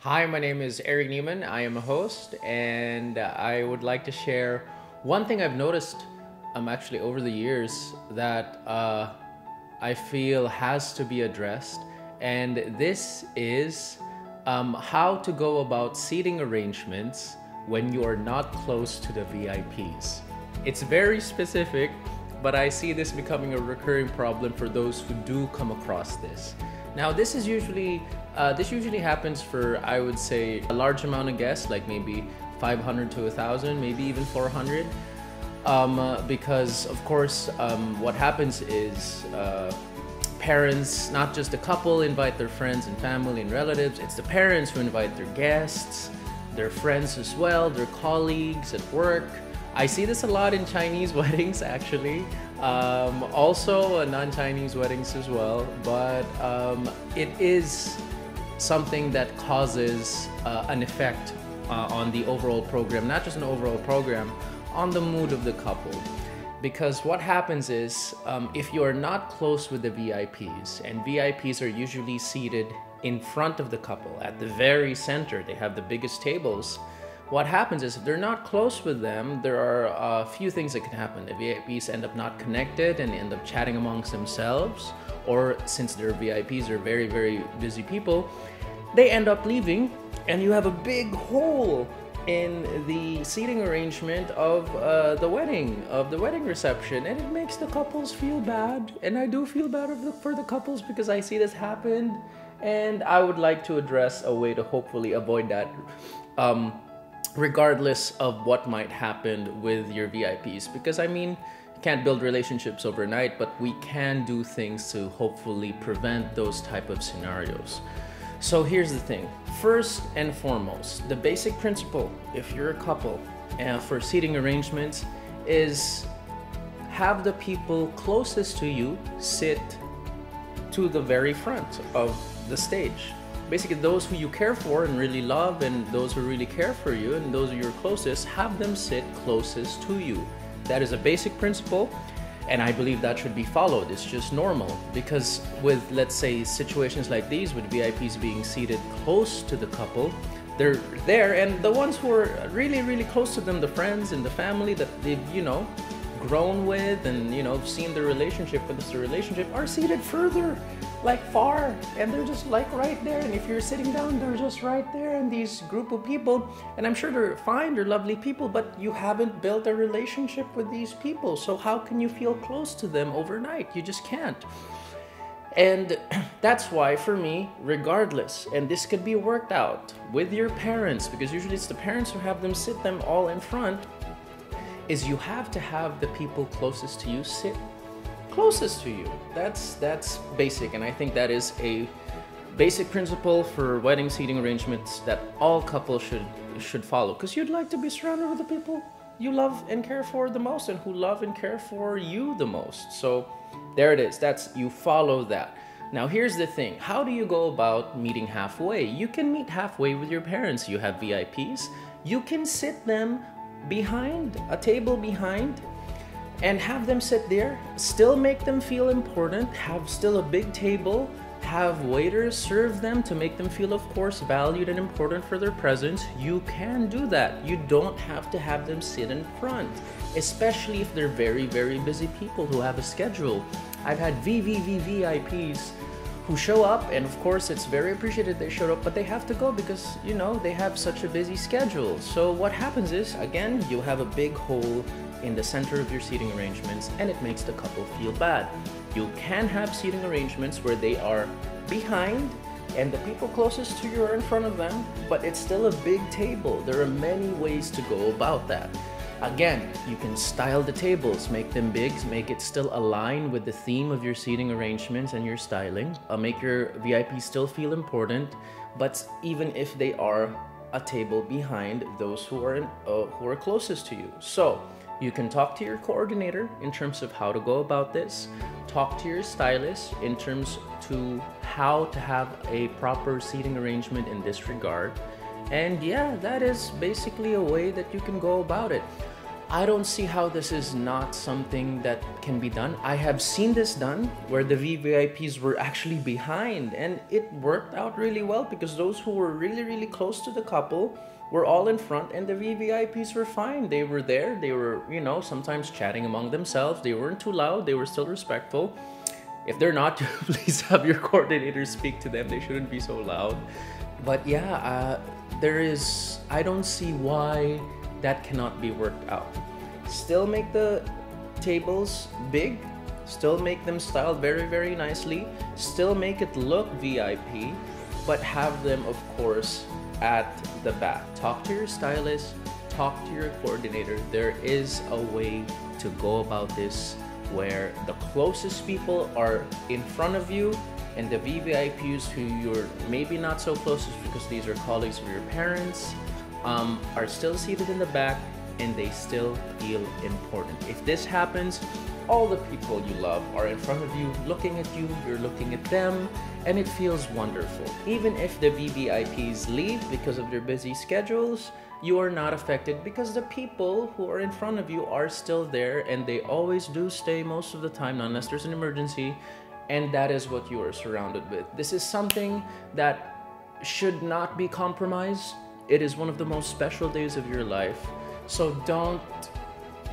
Hi, my name is Eri Neeman. I am a host, and I would like to share one thing I've noticed actually over the years that I feel has to be addressed. And this is how to go about seating arrangements when you are not close to the VIPs. It's very specific, but I see this becoming a recurring problem for those who do come across this. Now, this usually happens for, I would say, a large amount of guests, like maybe 500 to 1,000, maybe even 400. Because of course, what happens is parents, not just the couple, invite their friends and family and relatives. It's the parents who invite their guests, their friends as well, their colleagues at work. I see this a lot in Chinese weddings, actually. Also non-Chinese weddings as well. But it is something that causes an effect on the overall program, not just an overall program, on the mood of the couple. Because what happens is, if you are not close with the VIPs, and VIPs are usually seated in front of the couple, at the very center, they have the biggest tables. What happens is, if they're not close with them, there are a few things that can happen. The VIPs end up not connected and end up chatting amongst themselves, or since they're VIPs, they're very, very busy people, they end up leaving, and you have a big hole in the seating arrangement of the wedding reception, and it makes the couples feel bad. And I do feel bad for the couples because I see this happen, and I would like to address a way to hopefully avoid that, regardless of what might happen with your VIPs. Because I mean, you can't build relationships overnight, but we can do things to hopefully prevent those type of scenarios. So here's the thing. First and foremost, the basic principle, if you're a couple, for seating arrangements, is have the people closest to you sit to the very front of the stage. Basically, those who you care for and really love, and those who really care for you, and those who you're closest, have them sit closest to you. That is a basic principle, and I believe that should be followed. It's just normal, because with, let's say, situations like these, with VIPs being seated close to the couple, they're there, and the ones who are really, really close to them, the friends and the family that they've, grown with and, seen their relationship, witnessed their relationship, are seated further, like far, and they're just like right there. And if you're sitting down, they're just right there, and these group of people, and I'm sure they're fine, they're lovely people, but you haven't built a relationship with these people. So how can you feel close to them overnight? You just can't. And that's why, for me, regardless, and this could be worked out with your parents, because usually it's the parents who have them sit them all in front, is you have to have the people closest to you sit closest to you. That's basic, and I think that is a basic principle for wedding seating arrangements that all couples should follow, because you'd like to be surrounded with the people you love and care for the most, and who love and care for you the most. So there it is. You follow that. Now here's the thing. How do you go about meeting halfway? You can meet halfway with your parents. You have VIPs. You can sit them behind, a table behind, and have them sit there, still make them feel important, have still a big table, have waiters serve them to make them feel, of course, valued and important for their presence. You can do that. You don't have to have them sit in front, especially if they're very, very busy people who have a schedule. I've had VVIPs who show up, and of course it's very appreciated they showed up, but they have to go because, they have such a busy schedule. So what happens is, again, you have a big hole in the center of your seating arrangements, and it makes the couple feel bad. You can have seating arrangements where they are behind and the people closest to you are in front of them, but it's still a big table. There are many ways to go about that. Again, you can style the tables, make them big, make it still align with the theme of your seating arrangements and your styling. Make your VIP still feel important, but even if they are a table behind those who are closest to you. So you can talk to your coordinator in terms of how to go about this. Talk to your stylist in terms to how to have a proper seating arrangement in this regard. And yeah, that is basically a way that you can go about it. I don't see how this is not something that can be done. I have seen this done where the VVIPs were actually behind, and it worked out really well because those who were really, really close to the couple were all in front, and the VVIPs were fine. They were there. They were, sometimes chatting among themselves. They weren't too loud. They were still respectful. If they're not, please have your coordinators speak to them. They shouldn't be so loud. But yeah, I don't see why that cannot be worked out. Still make the tables big, still make them styled very, very nicely, still make it look VIP, but have them, of course, at the back. Talk to your stylist, talk to your coordinator. There is a way to go about this where the closest people are in front of you, and the VVIPs who you're maybe not so close to because these are colleagues of your parents, are still seated in the back, and they still feel important. If this happens, all the people you love are in front of you, looking at you, you're looking at them, and it feels wonderful. Even if the VVIPs leave because of their busy schedules, you are not affected because the people who are in front of you are still there, and they always do stay most of the time, not unless there's an emergency, and that is what you are surrounded with. This is something that should not be compromised. It is one of the most special days of your life, so don't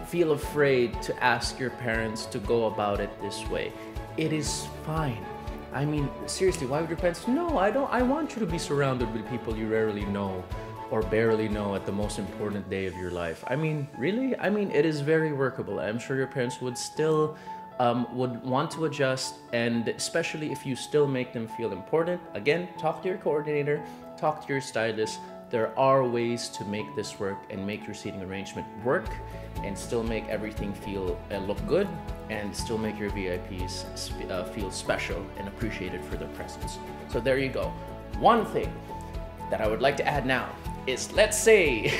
feel afraid to ask your parents to go about it this way. It is fine. I mean, seriously, why would your parents? No, I don't. I want you to be surrounded with people you rarely know or barely know at the most important day of your life. I mean, really? I mean, it is very workable. I'm sure your parents would still would want to adjust, and especially if you still make them feel important. Again, talk to your coordinator, talk to your stylist. There are ways to make this work and make your seating arrangement work and still make everything feel and look good, and still make your VIPs feel special and appreciated for their presence. So there you go. One thing that I would like to add now is, let's say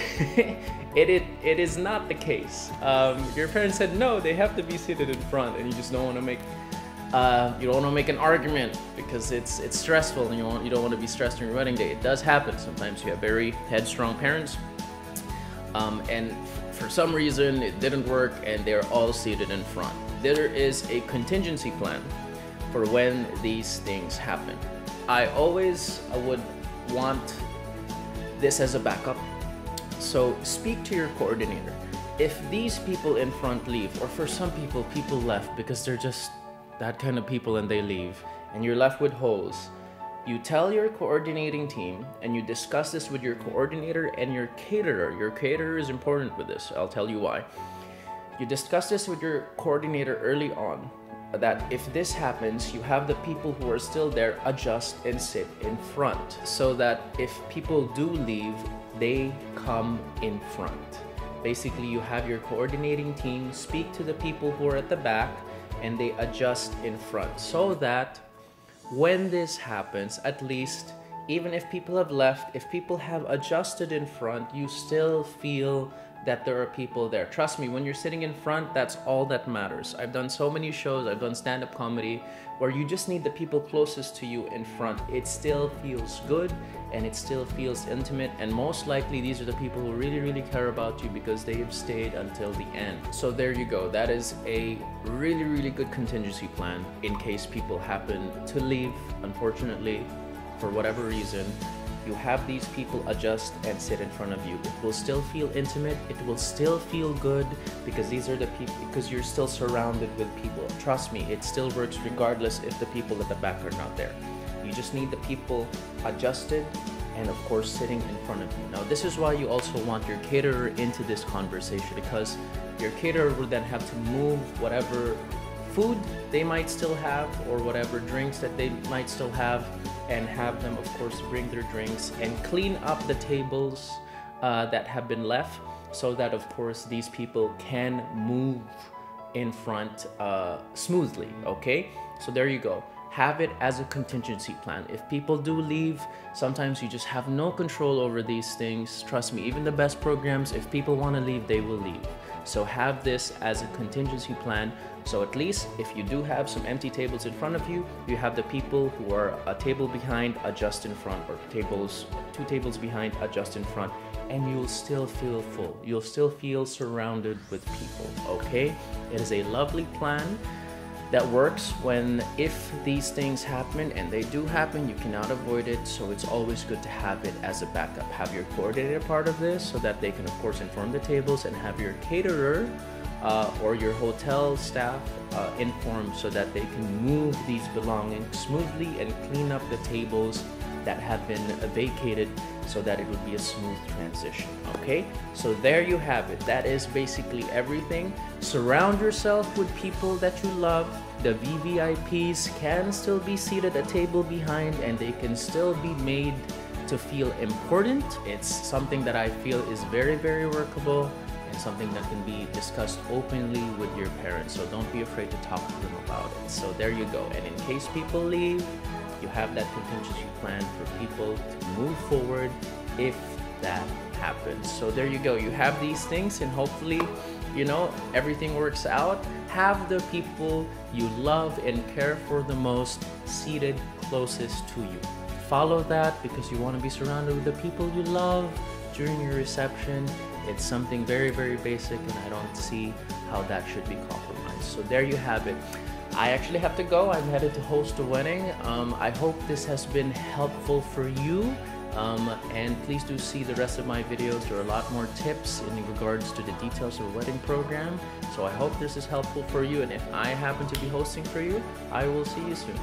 it is not the case. Your parents said no, they have to be seated in front, and you just don't want to make an argument because it's stressful, and you don't want to be stressed on your wedding day. It does happen. Sometimes you have very headstrong parents, and for some reason it didn't work, and they're all seated in front. There is a contingency plan for when these things happen. I always would want this as a backup. So speak to your coordinator. If these people in front leave, or for some people left because they're just that kind of people and they leave, and you're left with holes, you tell your coordinating team and you discuss this with your coordinator and your caterer. Your caterer is important with this. I'll tell you why. You discuss this with your coordinator early on, that if this happens, you have the people who are still there adjust and sit in front, so that if people do leave, they come in front. Basically, you have your coordinating team speak to the people who are at the back, and they adjust in front, so that when this happens, at least, even if people have left, if people have adjusted in front, you still feel that there are people there. Trust me, when you're sitting in front, that's all that matters. I've done so many shows, I've done stand-up comedy, where you just need the people closest to you in front. It still feels good, and it still feels intimate, and most likely these are the people who really, really care about you because they have stayed until the end. So there you go. That is a really, really good contingency plan in case people happen to leave, unfortunately, for whatever reason. You have these people adjust and sit in front of you. It will still feel intimate. It will still feel good because these are the people, because you're still surrounded with people. Trust me, it still works regardless if the people at the back are not there. You just need the people adjusted and of course sitting in front of you. Now, this is why you also want your caterer into this conversation, because your caterer will then have to move whatever food they might still have or whatever drinks that they might still have, and have them, of course, bring their drinks and clean up the tables that have been left, so that, of course, these people can move in front smoothly, okay? So there you go. Have it as a contingency plan. If people do leave, sometimes you just have no control over these things. Trust me, even the best programs, if people want to leave, they will leave. So have this as a contingency plan. So at least if you do have some empty tables in front of you, you have the people who are a table behind, adjust in front, or two tables behind, adjust in front, and you'll still feel full. You'll still feel surrounded with people, okay? It is a lovely plan that works when, if these things happen, and they do happen, you cannot avoid it, so it's always good to have it as a backup. Have your coordinator part of this so that they can of course inform the tables, and have your caterer or your hotel staff informed so that they can move these belongings smoothly and clean up the tables that have been vacated so that it would be a smooth transition. Okay, so there you have it. That is basically everything. Surround yourself with people that you love. The VVIPs can still be seated a table behind, and they can still be made to feel important. It's something that I feel is very, very workable, and something that can be discussed openly with your parents. So don't be afraid to talk to them about it. So there you go. And in case people leave, you have that contingency plan for people to move forward if that happens. So there you go. You have these things, and hopefully, you know, everything works out. Have the people you love and care for the most seated closest to you. Follow that, because you want to be surrounded with the people you love during your reception. It's something very, very basic, and I don't see how that should be compromised. So there you have it. I actually have to go. I'm headed to host a wedding. I hope this has been helpful for you. And please do see the rest of my videos. There are a lot more tips in regards to the details of the wedding program. So I hope this is helpful for you. And if I happen to be hosting for you, I will see you soon.